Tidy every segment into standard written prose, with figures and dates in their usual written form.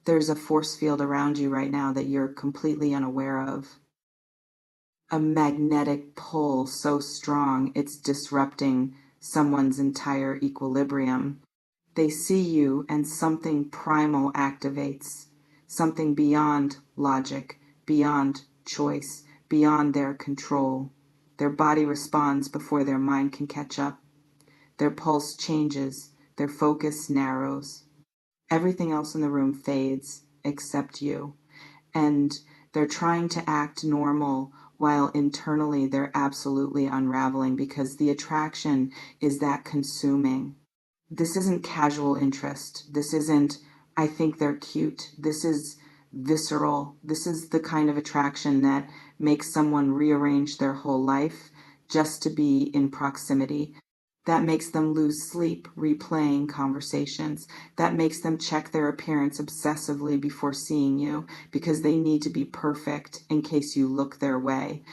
There's a force field around you right now that you're completely unaware of. A magnetic pull so strong it's disrupting someone's entire equilibrium. They see you and something primal activates, something beyond logic, beyond choice, beyond their control. Their body responds before their mind can catch up. Their pulse changes, their focus narrows. Everything else in the room fades except you. And they're trying to act normal while internally they're absolutely unraveling because the attraction is that consuming. This isn't casual interest. This isn't, I think they're cute. This is visceral. This is the kind of attraction that makes someone rearrange their whole life just to be in proximity. That makes them lose sleep replaying conversations. That makes them check their appearance obsessively before seeing you because they need to be perfect in case you look their way.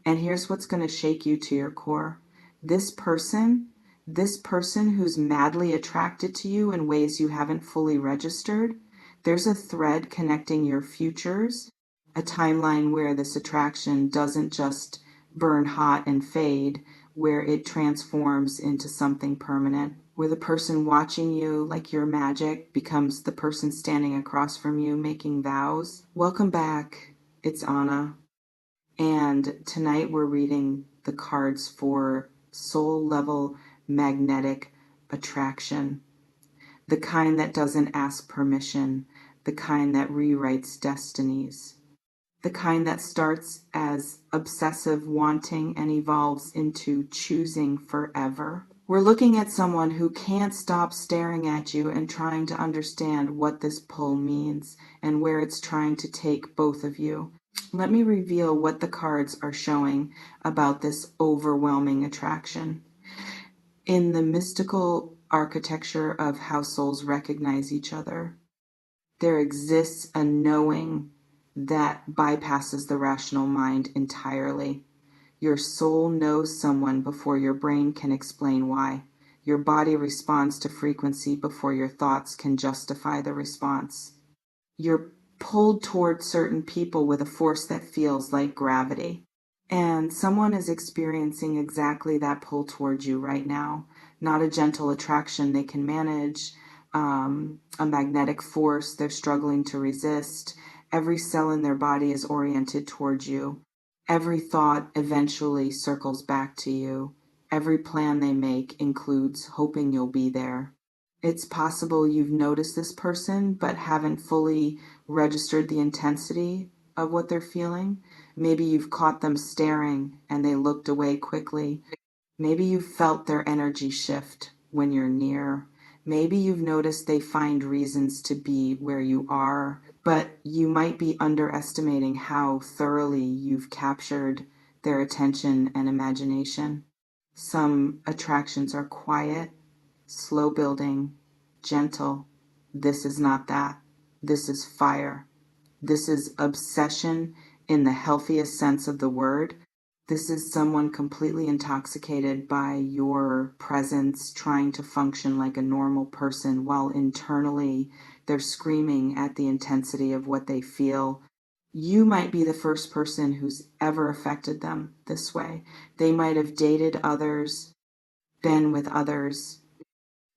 And here's what's going to shake you to your core. This person who's madly attracted to you in ways you haven't fully registered, there's a thread connecting your futures, a timeline where this attraction doesn't just burn hot and fade, where it transforms into something permanent, where the person watching you like your magic becomes the person standing across from you making vows. Welcome back. It's Anna. And tonight we're reading the cards for soul level magnetic attraction, the kind that doesn't ask permission, the kind that rewrites destinies, the kind that starts as obsessive wanting and evolves into choosing forever. We're looking at someone who can't stop staring at you and trying to understand what this pull means and where it's trying to take both of you. Let me reveal what the cards are showing about this overwhelming attraction. In the mystical architecture of how souls recognize each other, there exists a knowing that bypasses the rational mind entirely. Your soul knows someone before your brain can explain why. Your body responds to frequency before your thoughts can justify the response. You're pulled toward certain people with a force that feels like gravity. And someone is experiencing exactly that pull towards you right now. Not a gentle attraction they can manage, a magnetic force they're struggling to resist. Every cell in their body is oriented towards you. Every thought eventually circles back to you. Every plan they make includes hoping you'll be there. It's possible you've noticed this person but haven't fully registered the intensity of what they're feeling. Maybe you've caught them staring and they looked away quickly. Maybe you've felt their energy shift when you're near. Maybe you've noticed they find reasons to be where you are, but you might be underestimating how thoroughly you've captured their attention and imagination. Some attractions are quiet, slow building, gentle. This is not that. This is fire. This is obsession in the healthiest sense of the word. This is someone completely intoxicated by your presence, trying to function like a normal person while internally they're screaming at the intensity of what they feel. You might be the first person who's ever affected them this way. They might have dated others, been with others,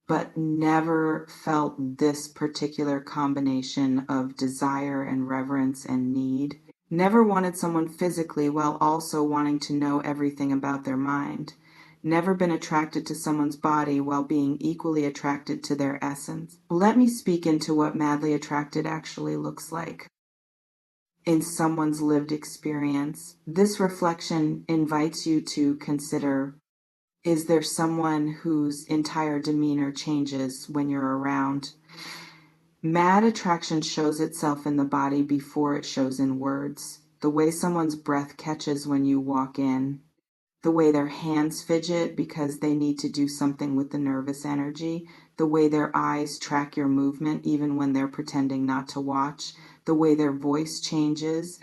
but never felt this particular combination of desire and reverence and need. Never wanted someone physically while also wanting to know everything about their mind. Never been attracted to someone's body while being equally attracted to their essence. Let me speak into what madly attracted actually looks like in someone's lived experience. This reflection invites you to consider: is there someone whose entire demeanor changes when you're around? Mad attraction shows itself in the body before it shows in words. The way someone's breath catches when you walk in, the way their hands fidget because they need to do something with the nervous energy, the way their eyes track your movement even when they're pretending not to watch, the way their voice changes,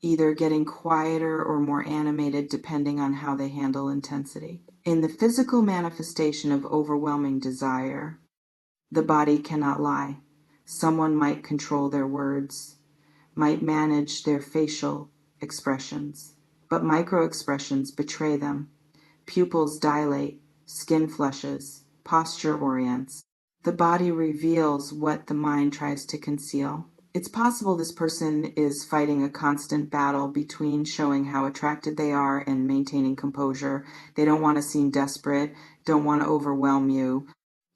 either getting quieter or more animated depending on how they handle intensity. In the physical manifestation of overwhelming desire, the body cannot lie. Someone might control their words, might manage their facial expressions, but micro expressions betray them. Pupils dilate, skin flushes, posture orients. The body reveals what the mind tries to conceal. It's possible this person is fighting a constant battle between showing how attracted they are and maintaining composure. They don't want to seem desperate, don't want to overwhelm you,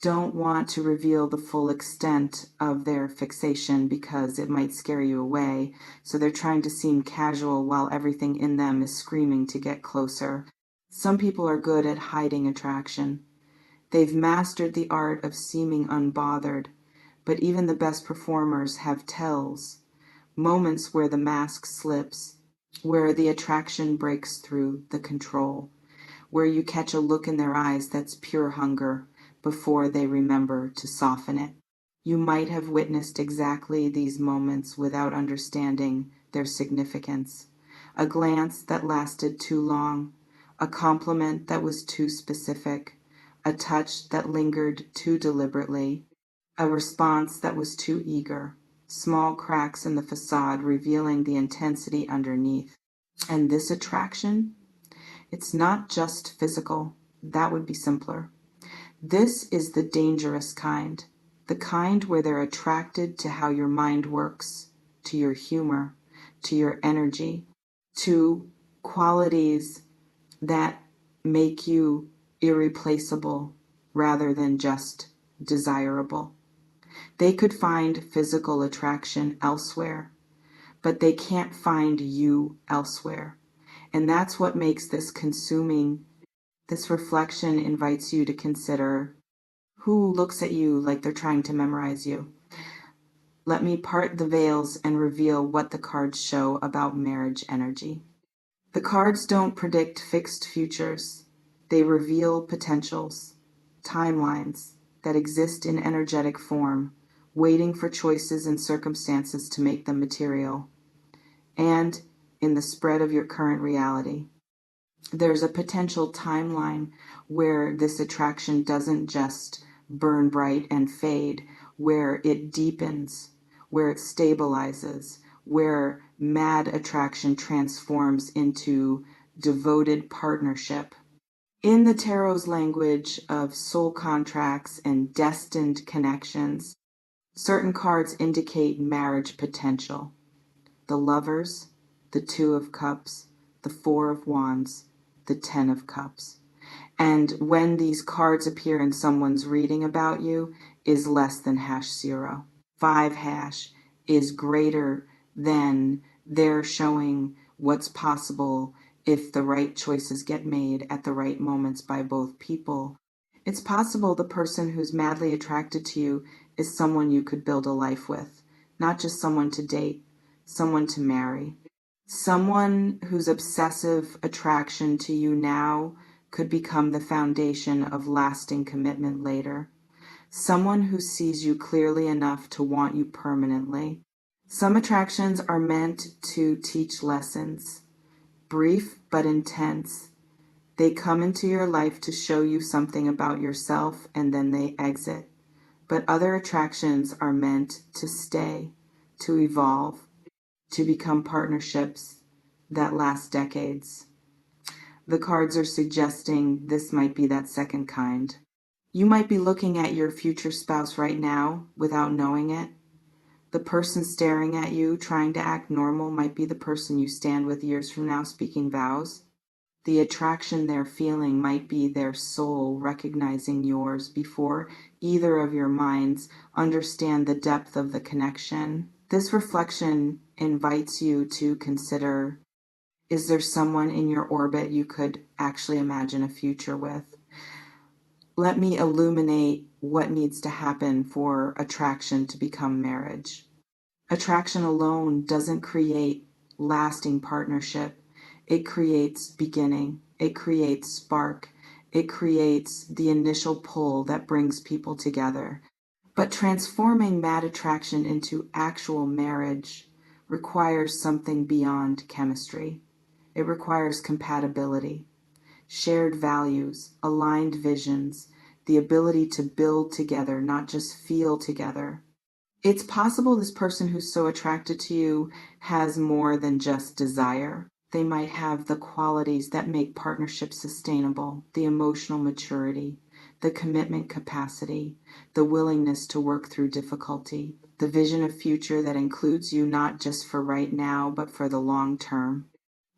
don't want to reveal the full extent of their fixation because it might scare you away. So they're trying to seem casual while everything in them is screaming to get closer. Some people are good at hiding attraction. They've mastered the art of seeming unbothered, but even the best performers have tells, moments where the mask slips, where the attraction breaks through the control, where you catch a look in their eyes that's pure hunger before they remember to soften it. You might have witnessed exactly these moments without understanding their significance. A glance that lasted too long, a compliment that was too specific, a touch that lingered too deliberately, a response that was too eager, small cracks in the facade revealing the intensity underneath. And this attraction, it's not just physical. That would be simpler. This is the dangerous kind, the kind where they're attracted to how your mind works, to your humor, to your energy, to qualities that make you irreplaceable rather than just desirable. They could find physical attraction elsewhere, but they can't find you elsewhere. And that's what makes this consuming. This reflection invites you to consider who looks at you like they're trying to memorize you. Let me part the veils and reveal what the cards show about marriage energy. The cards don't predict fixed futures. They reveal potentials, timelines that exist in energetic form, waiting for choices and circumstances to make them material, and in the spread of your current reality. There's a potential timeline where this attraction doesn't just burn bright and fade, where it deepens, where it stabilizes, where mad attraction transforms into devoted partnership. In the tarot's language of soul contracts and destined connections, certain cards indicate marriage potential. The Lovers, the Two of Cups, the Four of Wands, the Ten of Cups. And when these cards appear in someone's reading about you is less than #0. 5# is greater than they're showing what's possible if the right choices get made at the right moments by both people. It's possible the person who's madly attracted to you is someone you could build a life with, not just someone to date, someone to marry. Someone whose obsessive attraction to you now could become the foundation of lasting commitment later. Someone who sees you clearly enough to want you permanently. Some attractions are meant to teach lessons, brief but intense. They come into your life to show you something about yourself and then they exit. But other attractions are meant to stay, to evolve, to become partnerships that last decades. The cards are suggesting this might be that second kind. You might be looking at your future spouse right now without knowing it. The person staring at you, trying to act normal, might be the person you stand with years from now speaking vows. The attraction they're feeling might be their soul recognizing yours before either of your minds understand the depth of the connection. This reflection invites you to consider, is there someone in your orbit you could actually imagine a future with? Let me illuminate what needs to happen for attraction to become marriage. Attraction alone doesn't create lasting partnership. It creates beginning. It creates spark. It creates the initial pull that brings people together. But transforming mad attraction into actual marriage requires something beyond chemistry. It requires compatibility, shared values, aligned visions, the ability to build together, not just feel together. It's possible this person who's so attracted to you has more than just desire. They might have the qualities that make partnerships sustainable, the emotional maturity, the commitment capacity, the willingness to work through difficulty, the vision of future that includes you not just for right now, but for the long term.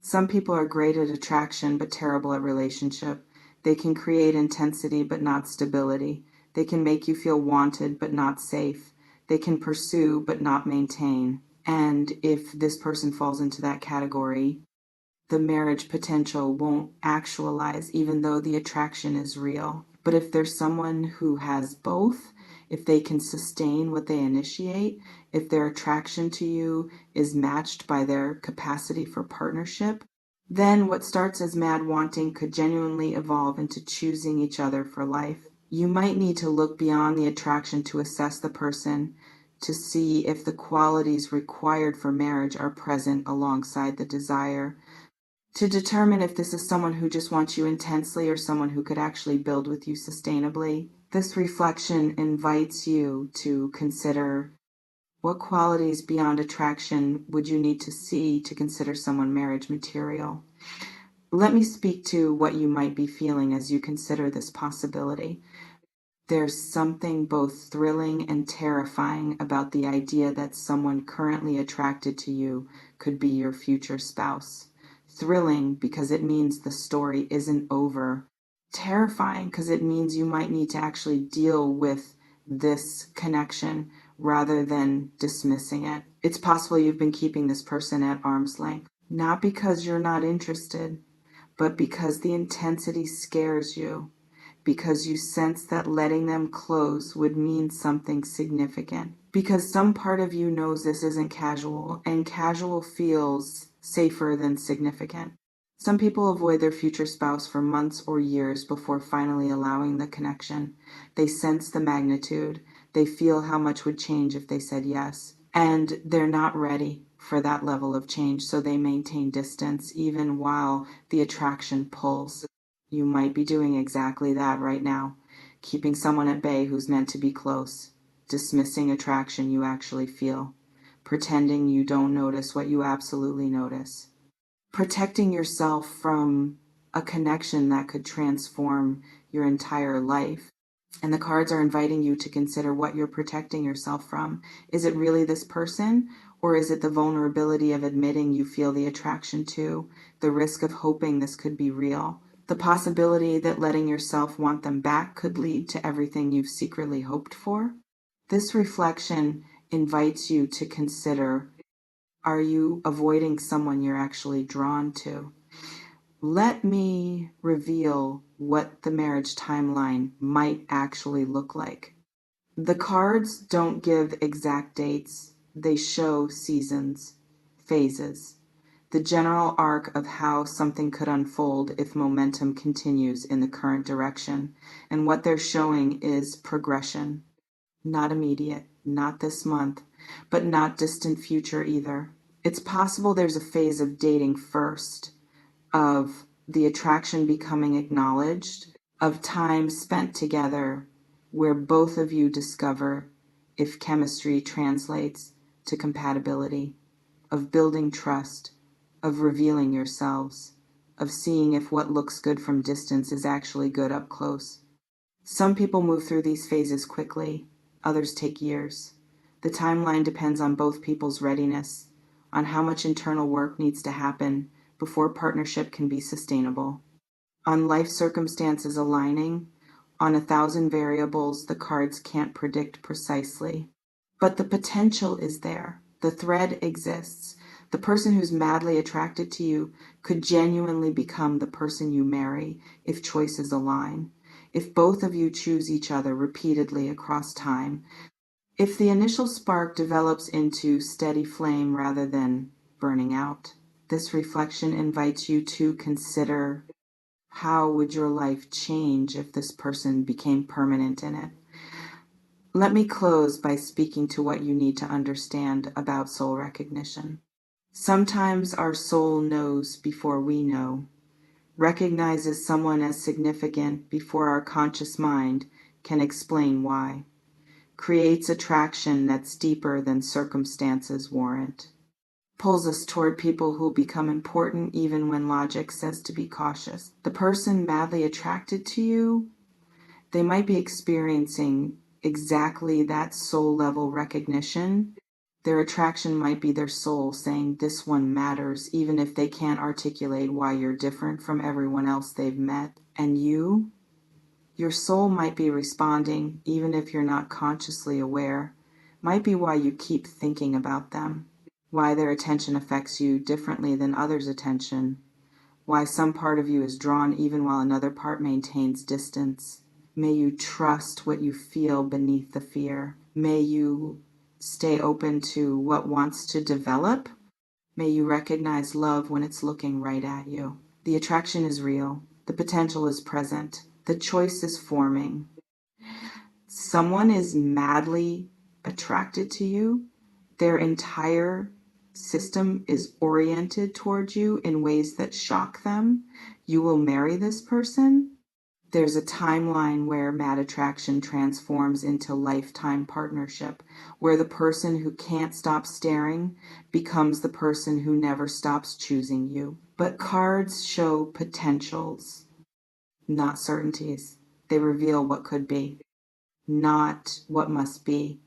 Some people are great at attraction, but terrible at relationship. They can create intensity, but not stability. They can make you feel wanted, but not safe. They can pursue, but not maintain. And if this person falls into that category, the marriage potential won't actualize, even though the attraction is real. But if there's someone who has both, if they can sustain what they initiate, if their attraction to you is matched by their capacity for partnership, then what starts as mad wanting could genuinely evolve into choosing each other for life. You might need to look beyond the attraction to assess the person, to see if the qualities required for marriage are present alongside the desire, to determine if this is someone who just wants you intensely or someone who could actually build with you sustainably. This reflection invites you to consider what qualities beyond attraction would you need to see to consider someone marriage material. Let me speak to what you might be feeling as you consider this possibility. There's something both thrilling and terrifying about the idea that someone currently attracted to you could be your future spouse. Thrilling because it means the story isn't over. Terrifying because it means you might need to actually deal with this connection rather than dismissing it. It's possible you've been keeping this person at arm's length, not because you're not interested, but because the intensity scares you, because you sense that letting them close would mean something significant. Because some part of you knows this isn't casual, and casual feels safer than significant. Some people avoid their future spouse for months or years before finally allowing the connection. They sense the magnitude. They feel how much would change if they said yes. And they're not ready for that level of change, so they maintain distance even while the attraction pulls. You might be doing exactly that right now, keeping someone at bay who's meant to be close, dismissing attraction you actually feel, pretending you don't notice what you absolutely notice, protecting yourself from a connection that could transform your entire life. And the cards are inviting you to consider what you're protecting yourself from. Is it really this person? Or is it the vulnerability of admitting you feel the attraction to, the risk of hoping this could be real, the possibility that letting yourself want them back could lead to everything you've secretly hoped for? This reflection invites you to consider, are you avoiding someone you're actually drawn to? Let me reveal what the marriage timeline might actually look like. The cards don't give exact dates, they show seasons, phases, the general arc of how something could unfold if momentum continues in the current direction. And what they're showing is progression, not immediate, not this month, but not distant future either. It's possible there's a phase of dating first, of the attraction becoming acknowledged, of time spent together where both of you discover if chemistry translates to compatibility, of building trust, of revealing yourselves, of seeing if what looks good from distance is actually good up close. Some people move through these phases quickly, others take years. The timeline depends on both people's readiness, on how much internal work needs to happen before partnership can be sustainable, on life circumstances aligning, on 1,000 variables the cards can't predict precisely. But the potential is there. The thread exists. The person who's madly attracted to you could genuinely become the person you marry if choices align, if both of you choose each other repeatedly across time, if the initial spark develops into steady flame rather than burning out. This reflection invites you to consider, how would your life change if this person became permanent in it? Let me close by speaking to what you need to understand about soul recognition. Sometimes our soul knows before we know, recognizes someone as significant before our conscious mind can explain why. creates attraction that's deeper than circumstances warrant, pulls us toward people who become important even when logic says to be cautious. The person madly attracted to you, they might be experiencing exactly that soul level recognition. Their attraction might be their soul saying this one matters, even if they can't articulate why you're different from everyone else they've met. And your soul might be responding, even if you're not consciously aware. Might be why you keep thinking about them, why their attention affects you differently than others' attention, why some part of you is drawn even while another part maintains distance. May you trust what you feel beneath the fear. May you stay open to what wants to develop. May you recognize love when it's looking right at you. The attraction is real. The potential is present. The choice is forming. Someone is madly attracted to you. Their entire system is oriented towards you in ways that shock them. You will marry this person. There's a timeline where mad attraction transforms into lifetime partnership, where the person who can't stop staring becomes the person who never stops choosing you. But cards show potentials, not certainties. They reveal what could be, not what must be.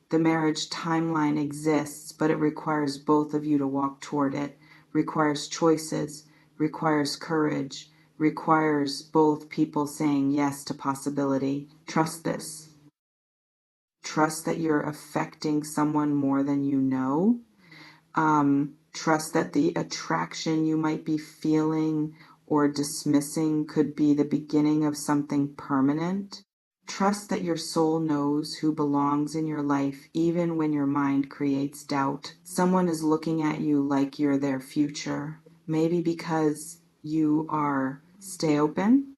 The marriage timeline exists, but it requires both of you to walk toward it, requires choices, requires courage, requires both people saying yes to possibility. Trust this. Trust that you're affecting someone more than you know. Trust that the attraction you might be feeling or dismissing could be the beginning of something permanent. Trust that your soul knows who belongs in your life even when your mind creates doubt. Someone is looking at you like you're their future, maybe because you are. Stay open,